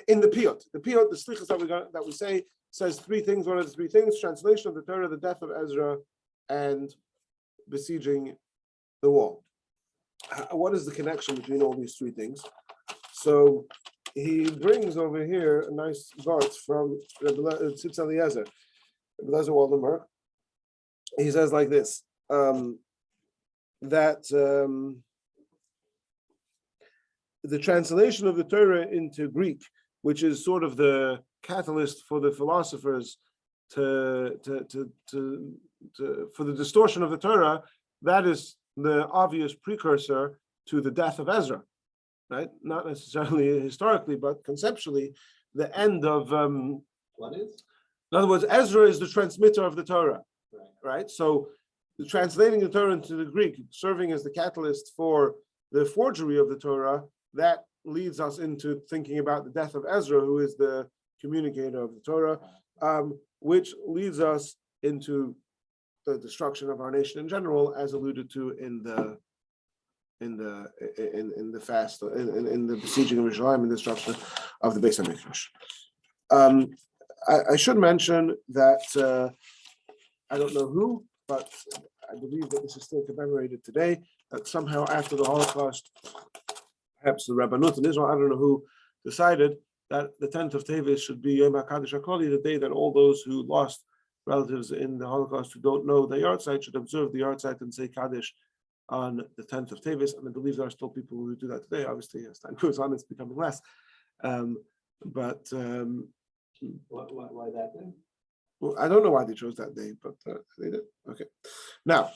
in the Piyut, the slichas that we say says 3 things. What are the 3 things? Translation of the Torah, the death of Ezra, and besieging the wall. What is the connection between all these 3 things? So he brings over here a nice vart from Tzitz Eliezer, Eliezer Waldenberg. He says like this, that the translation of the Torah into Greek, which is sort of the catalyst for the philosophers for the distortion of the Torah, that is the obvious precursor to the death of Ezra, right? Not necessarily historically, but conceptually, the end of What is? in other words, Ezra is the transmitter of the Torah, right? So the translating the Torah into the Greek, serving as the catalyst for the forgery of the Torah, that leads us into thinking about the death of Ezra, who is the communicator of the Torah, which leads us into the destruction of our nation in general, as alluded to in the fast, in the besieging of Jerusalem and destruction of the Beis Hamikdash. I should mention that I don't know who, but I believe that this is still commemorated today. That somehow after the Holocaust, perhaps the Rabbanut in Israel, I don't know who, decided that the 10th of Teves should be Yom HaKadosh HaKoli, the day that all those who lost relatives in the Holocaust who don't know the yard site should observe the yard site and say Kaddish on the 10th of Teves. And I believe there are still people who do that today. Obviously, as time goes on, it's becoming less. Why that day? Well, I don't know why they chose that day, but they did. Okay. Now,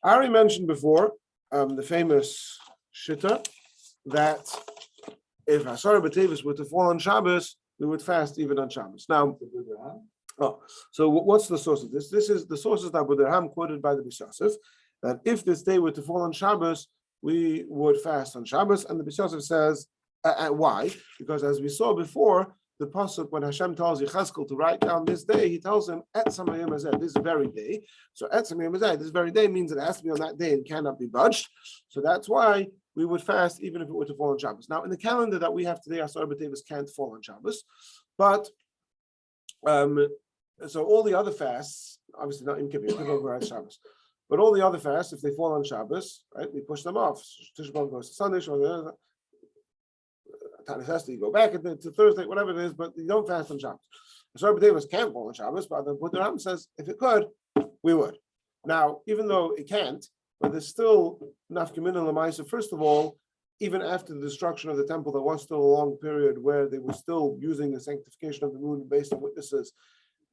I already mentioned before the famous Shitta that if Asara B'Teves were to fall on Shabbos, we would fast even on Shabbos. Now, so what's the source of this? This is the sources that Abu Dirham quoted by the B'Yosef, that if this day were to fall on Shabbos, we would fast on Shabbos. And the B'Yosef says, why? Because as we saw before, the pasuk, when Hashem tells Yechezkel to write down this day, he tells him Etzem Hayom Hazeh, this very day. So Etzem Hayom Hazeh, this very day means it has to be on that day and cannot be budged. So that's why we would fast even if it were to fall on Shabbos. Now, in the calendar that we have today, Asara B'Tevis can't fall on Shabbos, but so all the other fasts, obviously not in Kippur, Kippur overrides Shabbos, but all the other fasts, if they fall on Shabbos, right, we push them off. Tisha B'Av goes to Sunday, Tanis has to go back to Thursday, whatever it is, but you don't fast on Shabbos. Asara B'Tevis can't fall on Shabbos, but the Ram says if it could, we would. Now, even though it can't, but there's still nafkamina l'maisa. First of all, even after the destruction of the temple, there was still a long period where they were still using the sanctification of the moon based on witnesses.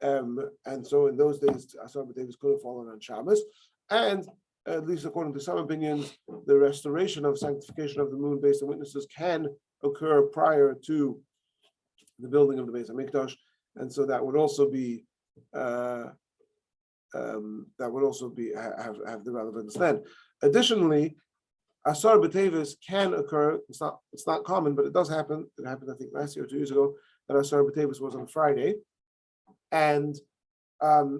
And so in those days, Asara B'Tevis could have fallen on Shabbos. And at least according to some opinions, the restoration of sanctification of the moon based on witnesses can occur prior to the building of the Beis HaMikdash. And so that would also be have the relevance then. Additionally, Asara B'Tevis can occur. It's not common, but it does happen. It happened, I think, last year or 2 years ago, that Asara B'Tevis was on Friday, and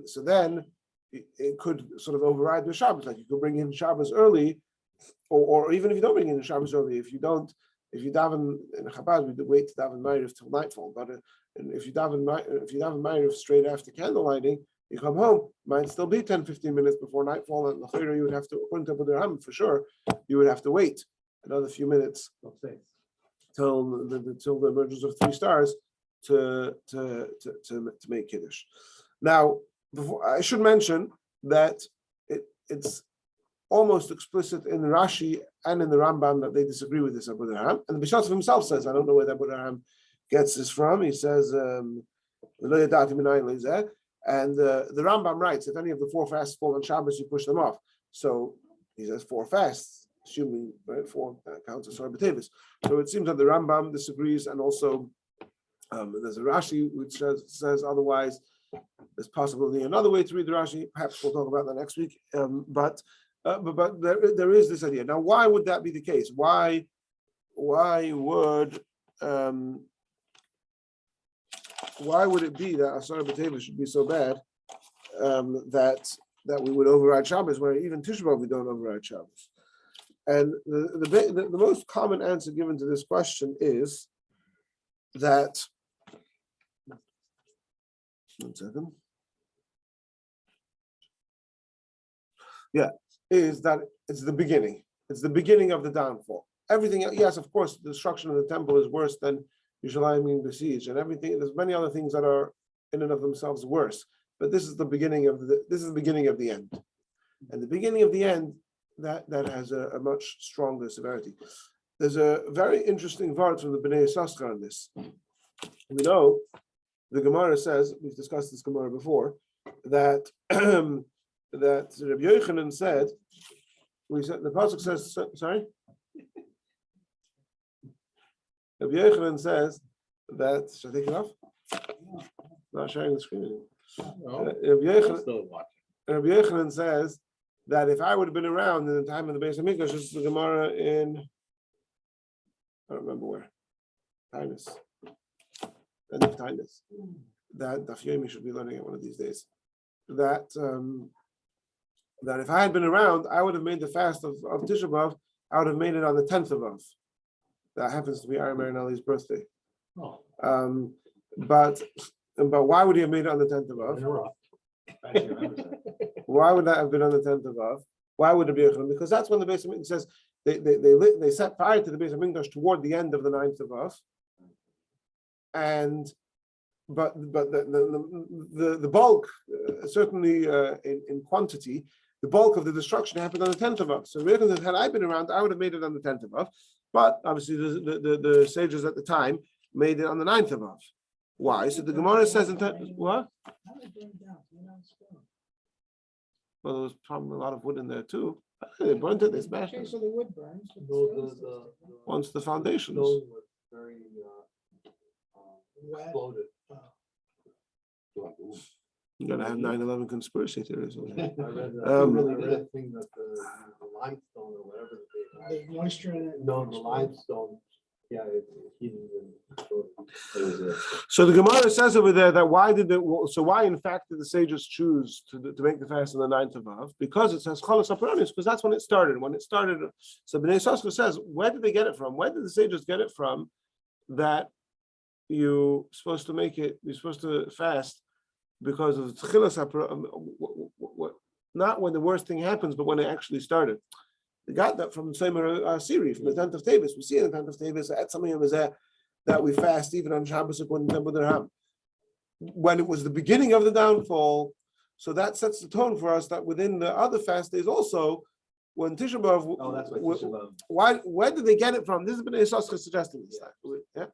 so then it could sort of override the Shabbos. Like you could bring in Shabbos early, or even if you don't bring in Shabbos early, if you daven in Chabad, we wait to daven Ma'ariv till nightfall. But if you daven Ma'ariv straight after candle lighting, you come home, might still be 10-15 minutes before nightfall, and later you would have to, according to Abu Dirham, for sure, you would have to wait another few minutes till the emergence of 3 stars to make Kiddush. Now, I should mention that it's almost explicit in Rashi and in the Rambam that they disagree with this Abu Dirham, and the Bishop himself says, I don't know where the Abu Dirham gets this from. He says, and the Rambam writes, if any of the 4 fasts fall on Shabbos, you push them off. So he says 4 fasts, assuming 4 counts as Asara B'Tevis. So it seems that the Rambam disagrees, and also there's a Rashi which says otherwise. There's possibly another way to read the Rashi. Perhaps we'll talk about that next week. But there is this idea. Now, why would that be the case? Why would it be that Asara B'Tevis should be so bad that we would override Shabbos, where even Tisha B'Av we don't override Shabbos? And the most common answer given to this question is that, one second. Yeah, is that it's the beginning. It's the beginning of the downfall. Everything, yes, of course, the destruction of the temple is worse than Yerushalayim being besieged, and everything. There's many other things that are in and of themselves worse. But this is the beginning of the beginning of the end, and the beginning of the end that has a much stronger severity. There's a very interesting word from the Bnei Yissaschar on this. We know the Gemara says, we've discussed this Gemara before, that that Rabbi Yochanan said, the pasuk says, sorry. Rabbi Yochanan says that, should I take it off? Not sharing the screen anymore. Rabbi Yochanan says that if I would have been around in the time of the Beis HaMikdash, this is the Gemara in, I don't remember where, Tainus, end of Tainus, that Daf Yomi should be learning it one of these days, that if I had been around, I would have made the fast of Tisha B'Av, I would have made it on the 10th of Av. That happens to be Aaron Marinelli's birthday. Oh. But why would he have made it on the 10th of Av? Why would that have been on the 10th of Av? Why would it be? Because that's when the Beis HaMikdash says they set fire to the Beis HaMikdash toward the end of the 9th of Av. But the bulk, certainly in quantity, the bulk of the destruction happened on the 10th of Av. So had I been around, I would have made it on the 10th of Av. But obviously the sages at the time made it on the 9th of Av. Why? So the Gemara says what? Well, there was probably a lot of wood in there too. They burnt it, they smashed it. So the wood burns. Once the foundations. Those were very Wet. exploded. You're gonna have 9/11 conspiracy theories. I read a thing that the limestone or whatever The moisture in it. the limestone Yeah, he So the Gemara says over there that why in fact did the sages choose to make the fast on the 9th of Av? Because it says Cholos HaParanis, because that's when it started. When it started, so Bnei Yissaschar says, where did they get it from? Where did the sages get it from that you're supposed to fast because of Cholos HaParanis, not when the worst thing happens, but when it actually started. They got that from the same Siri, from the 10th of Tavis. We see in the 10th of Tavis at some of them that we fast even on Shabbos when it was the beginning of the downfall. So that sets the tone for us that within the other fast days also, when Tisha B'Av. Oh, that's what Tisha B'Av. Where did they get it from? This has been Yissaschar suggesting this. Yeah.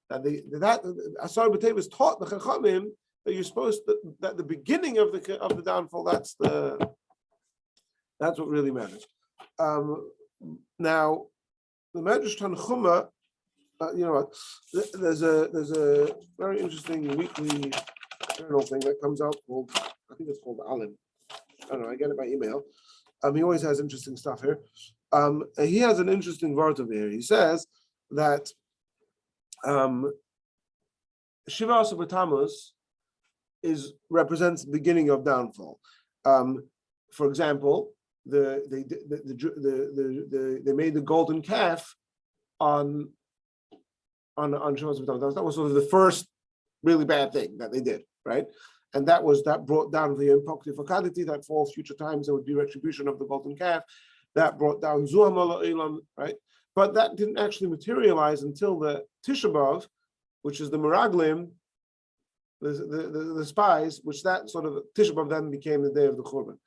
That Asara B'Tavis taught the Chachamim that you're supposed to, that the beginning of the downfall. That's what really matters. Now, the Medrash Tanchuma, you know what? There's a very interesting weekly journal thing that comes out called, I think it's called Alim. I don't know. I get it by email. He always has interesting stuff here. He has an interesting word over here. He says that Shiva Asar B'Tammuz represents the beginning of downfall. For example, they made the golden calf on Shavuos B'Tammuz. That was sort of the first really bad thing that they did, right? And that brought down the impakti fakaditi, that for all future times there would be retribution of the golden calf. That brought down Zuham Elam, right? But that didn't actually materialize until the Tisha B'Av, which is the Meraglim, the spies, which that sort of Tisha B'Av then became the day of the Churban.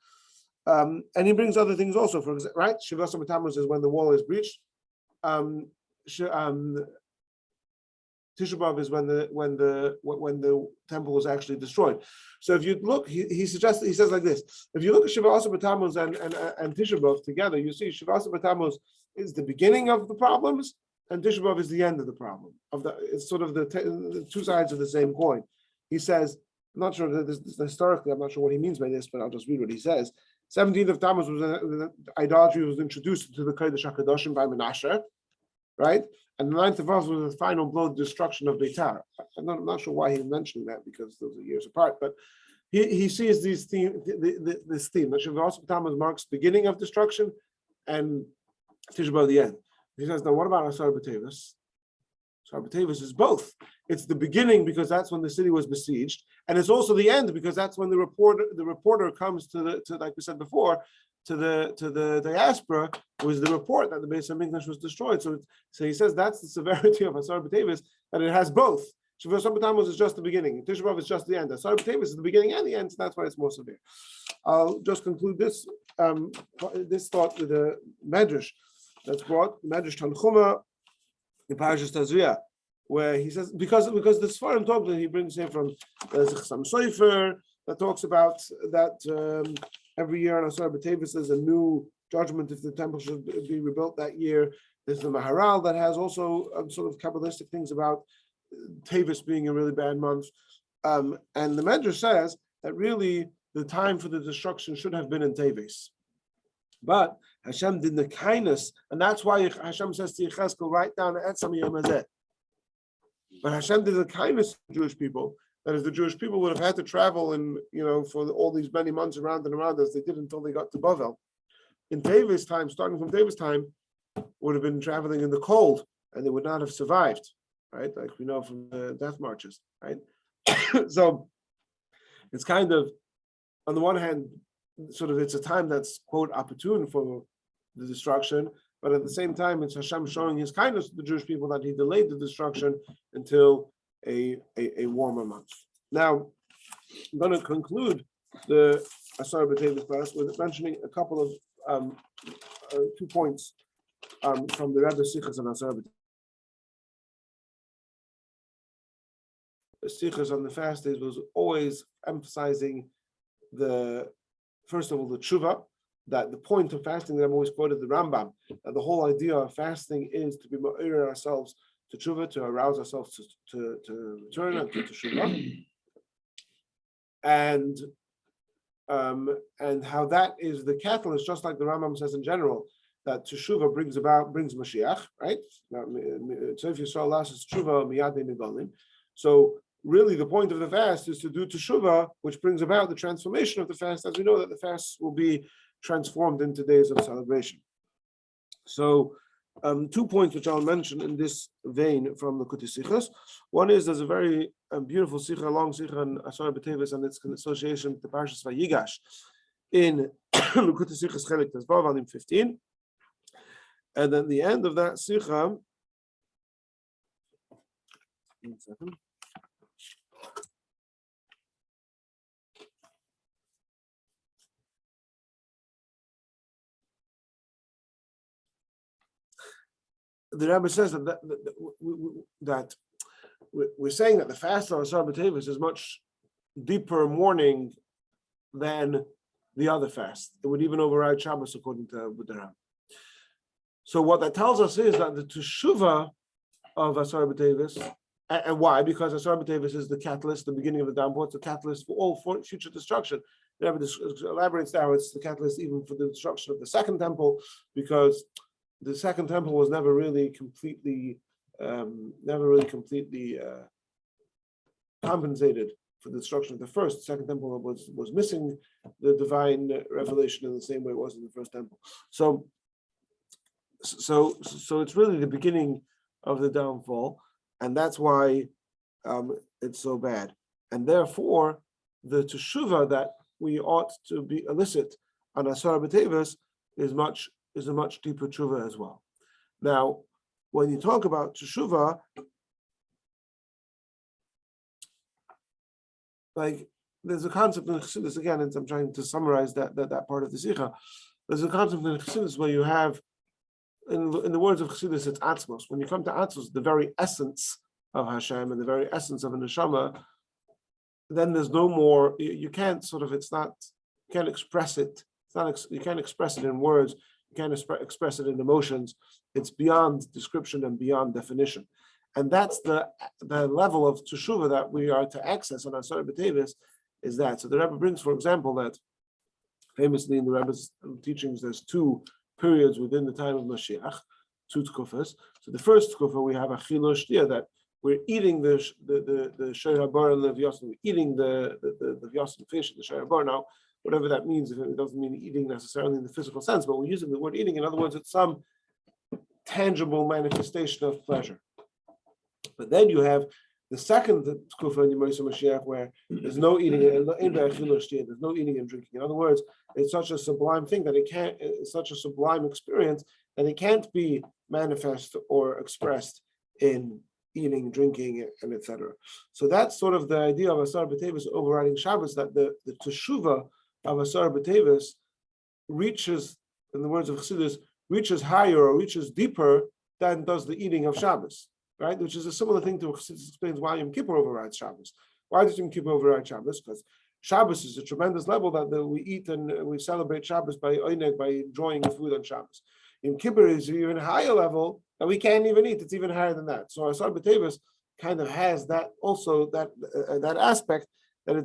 And he brings other things also, for example, right? Shiva Asar B'Tammuz is when the wall is breached. Tisha B'Av is when the temple was actually destroyed. So if you look, he says like this: if you look at Shiva Asar B'Tammuz and Tisha B'Av together, you see Shiva Asar B'Tammuz is the beginning of the problems, and Tisha B'Av is the end of the problem. It's sort of the two sides of the same coin. He says, I'm not sure that this historically, I'm not sure what he means by this, but I'll just read what he says. 17th of Tammuz was idolatry was introduced to the Kodesh HaKadoshim by Menashe, right? And the 9th of Av was the final blow, the destruction of Beitar. I'm not sure why he's mentioning that because those are years apart, but he sees this theme that Shiva Asar B'Tammuz marks beginning of destruction and Tisha B'Av the end. He says, now what about Asara B'Tavis? Asara B'Tavis is both. It's the beginning because that's when the city was besieged, and it's also the end because that's when the reporter comes to like we said before, to the diaspora, was the report that the Beis Hamikdash was destroyed. So he says that's the severity of Asara B'Tavis, that it has both. Shiva Asar B'Tammuz is just the beginning. Tisha B'Av is just the end. Asara B'Tavis is the beginning and the end, so that's why it's more severe. I'll just conclude this thought with a medrash that's brought, Medrash Tanchuma, in Parashas Tazria, where he says, because the Sfarim talk that he brings here from some Sofer that talks about that every year on Asara B'Tavis there's a new judgment if the temple should be rebuilt that year. There's the Maharal that has also sort of Kabbalistic things about Tavis being a really bad month. And the Medrash says that really the time for the destruction should have been in Tavis. But Hashem did the kindness, and that's why Hashem says to Yechezkel, write down Etzam Yom Hazeh. But Hashem did the kindness to the Jewish people, that is, the Jewish people would have had to travel for all these many months around and around as they did until they got to Bavel. In Tavis time, starting from Tavis time, would have been traveling in the cold, and they would not have survived, right? Like we know from the death marches, right? So it's kind of, on the one hand, sort of it's a time that's, quote, opportune for the destruction, but at the same time, it's Hashem showing his kindness to the Jewish people that he delayed the destruction until a warmer month. Now, I'm going to conclude the Asara B'Tavis class with mentioning a couple of 2 points from the Rebbe Sichos on Asara B'Tavis. The Sichos on the fast days was always emphasizing first of all, the tshuva, that the point of fasting that I'm always quoted the Rambam, that the whole idea of fasting is to be ma'ir ourselves to tshuva, to arouse ourselves to return and to tshuva, and how that is the catalyst, just like the Rambam says in general, that Teshuvah brings Mashiach, right? So if you saw last is Teshuvah miyadei nigalim. So really, the point of the fast is to do Teshuvah, which brings about the transformation of the fast, as we know that the fast will be transformed into days of celebration. So, 2 points which I'll mention in this vein from the Likutei Sichos. One is there's a very beautiful Sikha, a long Sikha on Asara B'Teves and its association with the Parshas Vayigash in Likutei Sichos Chelik Tezvav, volume 15. And then the end of that Sikha, 1 second. The Rabbi says that we're saying that the fast on Asara B'Teves is much deeper mourning than the other fast. It would even override Shabbos according to the Rabbi. So what that tells us is that the Teshuvah of Asara B'Teves, and why? Because Asara B'Teves is the catalyst, the beginning of the downpour, it's the catalyst for all future destruction. The Rabbi elaborates now it's the catalyst even for the destruction of the second temple, because the second temple was never really completely compensated for the destruction of the first. The second temple was missing the divine revelation in the same way it was in the first temple. So it's really the beginning of the downfall, and that's why it's so bad. And therefore, the teshuvah that we ought to be elicit on Asara B'Teves is a much deeper teshuvah as well. Now, when you talk about teshuvah, like there's a concept in Chassidus, again, and I'm trying to summarize that part of the Sikha. There's a concept in Chassidus where you have, in the words of Chassidus, it's atzmos. When you come to atzmos, the very essence of Hashem and the very essence of a neshama, then there's no more. You can't sort of. It's not. You can't express it. It's not. You can't express it in words. You can't express it in emotions. It's beyond description and beyond definition. And that's the level of teshuvah that we are to access on Asara B'Teves, is that. So the Rebbe brings, for example, that famously in the Rebbe's teachings, there's two periods within the time of Mashiach, two tkufas. So the first tkufa, we have a chilo shtia, that we're eating the shayra bar and the v'yasin, we're eating the v'yasin fish, the shayra bar. Now, whatever that means, it doesn't mean eating necessarily in the physical sense, but we're using the word eating. In other words, it's some tangible manifestation of pleasure. But then you have the second tkufa in Yemosei Mashiach, where there's no eating, there's no eating and drinking. In other words, it's such a sublime thing that it's such a sublime experience that it can't be manifest or expressed in eating, drinking, and etc. So that's sort of the idea of Asara B'Teves overriding Shabbos, that the teshuvah of Asara B'Teves reaches, in the words of Chassidus, reaches higher or reaches deeper than does the eating of Shabbos, right? Which is a similar thing to Chassidus explains why Yom Kippur overrides Shabbos. Why does Yom Kippur override Shabbos? Because Shabbos is a tremendous level that we eat and we celebrate Shabbos by enjoying the food on Shabbos. Yom Kippur is even higher level that we can't even eat. It's even higher than that. So Asara B'Teves kind of has that also, that aspect, that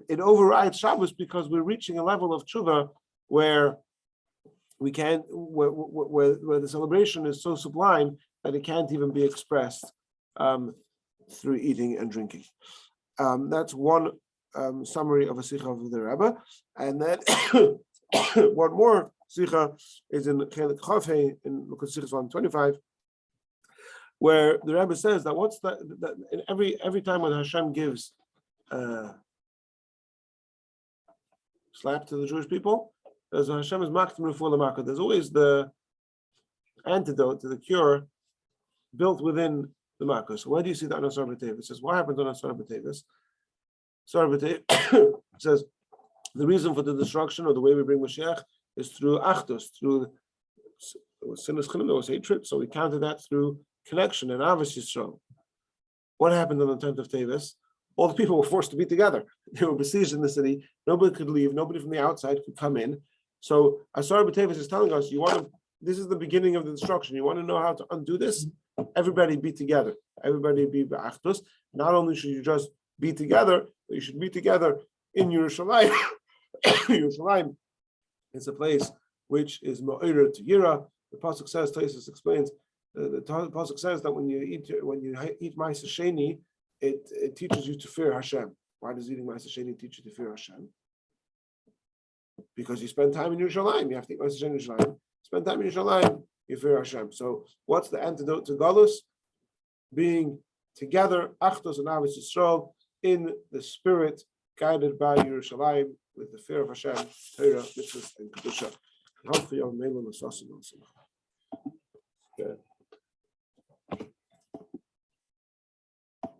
it overrides Shabbos, because we're reaching a level of tshuva where we can't, where the celebration is so sublime that it can't even be expressed through eating and drinking. That's one summary of a sikha of the Rebbe, and then one more sikha is in Chelik Chafei in Likutei Sichos 125, where the Rebbe says that what's that in every time when Hashem gives slap to the Jewish people, there's Hashem is maktim refuah l'makah. There's always the antidote to the cure built within the makah. So where do you see that on Asara B'Teves? It says, what happens on Asara B'Teves? Asara B'Teves says the reason for the destruction, or the way we bring Mashiach, is through achdus, through sinus chinam, there was hatred, so we counted that through connection and avos yisrael. What happened on the 10th of Teves? All the people were forced to be together. They were besieged in the city. Nobody could leave. Nobody from the outside could come in. So Asara B'Teves is telling us, this is the beginning of the destruction. You want to know how to undo this? Everybody be together. Everybody be b'achdus. Not only should you just be together, but you should be together in Yerushalayim. Yerushalayim is a place which is ma'ira to yira. The pasuk says, Taisus explains, the pasuk says that when you eat Ma'aser Sheni, it teaches you to fear Hashem. Why does eating Ma'aser Sheni teach you to fear Hashem? Because you spend time in Yerushalayim. You have to eat Ma'aser Sheni in Yerushalayim. Spend time in Yerushalayim, you fear Hashem. So what's the antidote to Galus? Being together, Achdos and Ahavas Yisrael, in the spirit, guided by Yerushalayim, with the fear of Hashem, Torah, mitzvahs, and Kedusha.